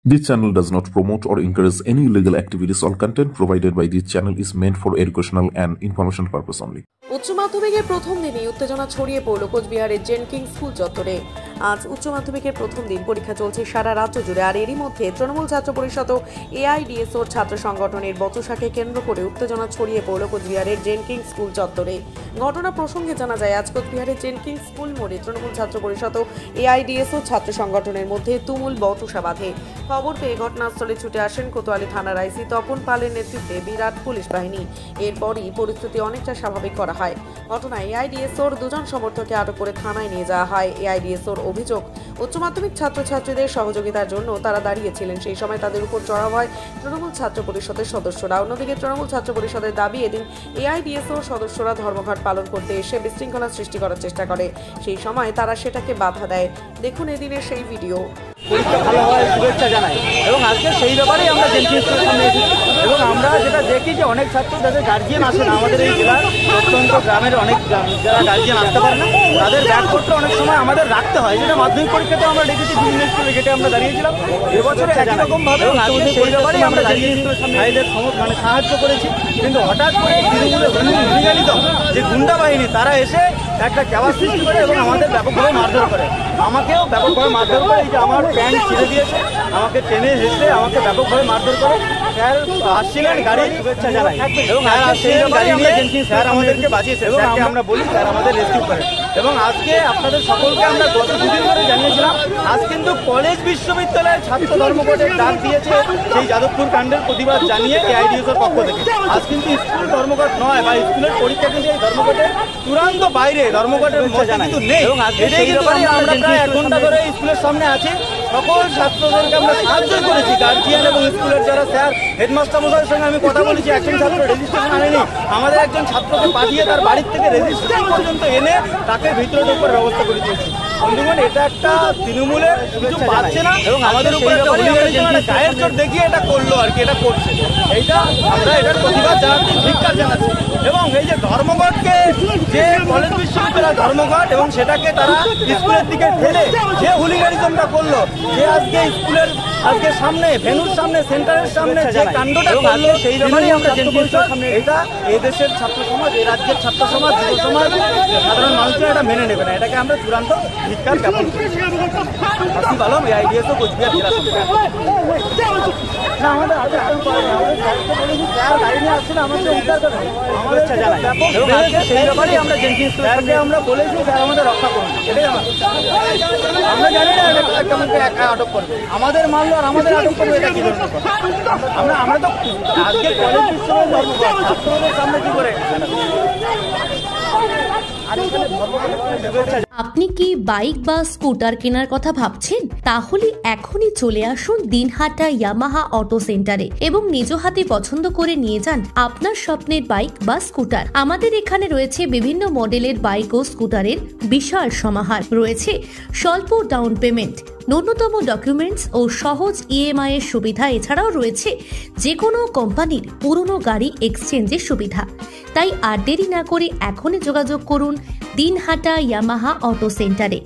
This channel does not promote or encourage any illegal activities. All content provided by this channel is meant for educational and information purpose only. উচ্চ মাধ্যমিকের প্রথম দিনই উত্তেজনা ছড়িয়ে পড়ল কোচবিহারের জেনকিংস স্কুল চত্বরে। আজ উচ্চ মাধ্যমিকের প্রথম দিন, পরীক্ষা চলছে সারা রাজ্য জুড়ে। আর এরই মধ্যে তৃণমূল ছাত্র পরিষদ ও এআইডিএসওর ছাত্র সংগঠনের বচসাকে কেন্দ্র করে উত্তেজনা ছড়িয়ে পড়ল কোচবিহারের জেনকিংস স্কুল চত্বরে। ঘটনা প্রসঙ্গে জানা যায়, আজ কোচবিহারের জেনকিংস স্কুল মোড়ে তৃণমূল ছাত্র পরিষদ ও এআইডিএসও ছাত্র সংগঠনের মধ্যে তুমুল বচসা বাঁধে। খবর পেয়ে ঘটনাস্থলে ছুটে আসেন কোতোয়ালি থানার আইসি তপন পালের নেতৃত্বে বিরাট পুলিশ বাহিনী। এরপরই পরিস্থিতি অনেকটা স্বাভাবিক করা হয়। ঘটনায় এআইডিএসওর দুজন সমর্থককে আটক করে থানায় নিয়ে যাওয়া হয়। এআইডিএসওর অভিযোগ, উচ্চ মাধ্যমিক ছাত্রছাত্রীদের সহযোগিতার জন্য তারা দাঁড়িয়েছিলেন, সেই সময় তাদের উপর চড়াও হয় তৃণমূল ছাত্র পরিষদের সদস্যরা। অন্যদিকে তৃণমূল ছাত্র পরিষদের দাবি, এদিন এআইডিএসওর সদস্যরা ধর্মঘট পালন করতে এসে বিশৃঙ্খলা সৃষ্টি করার চেষ্টা করে, সেই সময় তারা সেটাকে বাধা দেয়। দেখুন এদিনের সেই ভিডিও। পরীক্ষা ভালো হয় শুভেচ্ছা জানাই এবং আজকে সেই ব্যাপারেই আমরা জেনকিংস স্কুলের সামনে এসেছি এবং আমরা যেটা দেখি যে অনেক ছাত্র যাদের গার্জিয়ান আসে না, আমাদের এই জেলার প্রত্যন্ত গ্রামের অনেক যারা গার্জিয়ান আসতে পারে না, তাদের ব্যাগপত্র অনেক সময় আমাদের রাখতে হয়, যেটা মাধ্যমিক পরীক্ষাতে আমরা দেখেছি বিভিন্ন স্কুলে গেটে আমরা দাঁড়িয়েছিলাম। এবছরে একই রকমভাবে সেই ব্যাপারেই আমরা জেনকিংস স্কুলের সামনে ভাইদের সাহায্য করেছি। কিন্তু হঠাৎ করে তৃণমূলের হুলিগানিত যে গুন্ডা বাহিনী, তারা এসে একটা চাওয়া সৃষ্টি করে এবং আমাদের ব্যাপকভাবে মারধর করে, আমাকেও ব্যাপকভাবে মারধর করে। এই যে আমার প্যান্ট ছিঁড়ে দিয়েছে, আমাকে টেনে হেসে আমাকে ব্যাপকভাবে মারধর করে। স্যার আসছিলেন গাড়ি শুভেচ্ছা জানাই এবং সেই গাড়ি নিয়ে স্যার আমাদেরকে বাঁচিয়েছে এবং আমরা বলি স্যার আমাদের রেস্কিউ করে। এবং আজকে আপনাদের সকলকে আমরা গত দুদিন ধরে জানিয়েছিলাম, আজ কিন্তু কলেজ বিশ্ববিদ্যালয়ের ছাত্র ধর্মঘটের ডাক দিয়েছে সেই যাদবপুর কাণ্ডের প্রতিবাদ জানিয়ে এআইডিএসওর পক্ষ থেকে। আজ কিন্তু স্কুল ধর্মঘট নয় বা স্কুলের পরীক্ষা কিন্তু এই ধর্মঘটের চূড়ান্ত বাইরে, ধর্মঘটের মধ্যে কিন্তু নেই। এবং আমরা প্রায় 1 ঘন্টা ধরে স্কুলের সামনে আছি, সকল ছাত্রদেরকে আমরা সাহায্য করেছি। গার্জিয়ান এবং স্কুলের যারা স্যার, হেডমাস্টার মশাইয়ের সঙ্গে আমি কথা বলেছি। একজন ছাত্র রেজিস্ট্রেশন আনেনি, আমাদের একজন ছাত্রকে পাঠিয়ে তার বাড়ির থেকে রেজিস্ট্রেশন পর্যন্ত এনে তাকে ভিতরে ঢোকার ব্যবস্থা করে দিয়েছি। বন্ধুগণ, এটা একটা তৃণমূলের কিছু পাচ্ছে না এবং আমাদের উপরে গায়ের জোর দেখিয়ে এটা করলো আর কি, এটা করছে। এইটা আমরা এটার প্রতিবাদ জানাচ্ছি, ধিক্কার জানাচ্ছি। এবং এই যে ধর্মঘটকে, যে কলেজ বিশ্ববিদ্যালয় ধর্মঘট এবং সেটাকে তারা স্কুলের দিকে ঠেলে যে হুলিগানিজমটা করলো, যে আজকে স্কুলের আজকে সামনে ভেনুর সামনে সেন্টারের সামনে যে কাণ্ডটা করলো, সেই ব্যাপারেই আমরা এটা এই দেশের ছাত্র সমাজ, এই রাজ্যের ছাত্র সমাজ, যুব সমাজ, সাধারণ মানুষরা এটা মেনে নেবে না। এটাকে আমরা চূড়ান্ত ধিক্কার জ্ঞাপন করি। আসিফ আলম, এআইডিএসও কোচবিহার জেলা না, আমাদের গাড়ি নিয়ে আসছে না, আমাদের উদ্ধার করে শুভেচ্ছা জানাই এবং আজকে সেই ব্যাপারেই আমরা জেনকিংস স্যারকে আমরা বলেছি স্যার আমাদের রক্ষা করুন। এটাই আমরা জানি না আমাকে একা আটক করবে, আমাদের মারলো আর আমাদের আটক করবে, এটা কি ধরনের কথা? আমরা তো আজকে কলেজ বিশ্ববিদ্যালয় ছাত্রদের সামনে কি করে। আপনি কি বাইক বা স্কুটার কেনার কথা ভাবছেন? তাহলে এখনই চলে আসুন দিনহাটা ইয়ামাহা অটো সেন্টারে এবং নিজ হাতে পছন্দ করে নিয়ে যান আপনার স্বপ্নের বাইক বা স্কুটার। আমাদের এখানে রয়েছে বিভিন্ন মডেলের বাইক ও স্কুটারের বিশাল সমাহার, রয়েছে স্বল্প ডাউন পেমেন্ট, ন্যূনতম ডকুমেন্টস ও সহজ ইএমআই এর সুবিধা। এছাড়াও রয়েছে যে কোনো কোম্পানির পুরনো গাড়ি এক্সচেঞ্জের সুবিধা। তাই আর দেরি না করে এখনই যোগাযোগ করুন দিনহাটা ইয়ামাহা অটো সেন্টারে।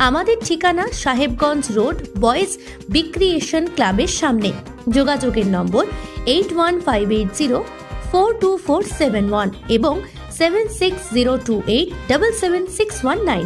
আমাদের ঠিকানা সাহেবগঞ্জ রোড, বয়েজ বিক্রিয়েশন ক্লাবের সামনে। যোগাযোগের নম্বর 8158042471 এবং 7602877619।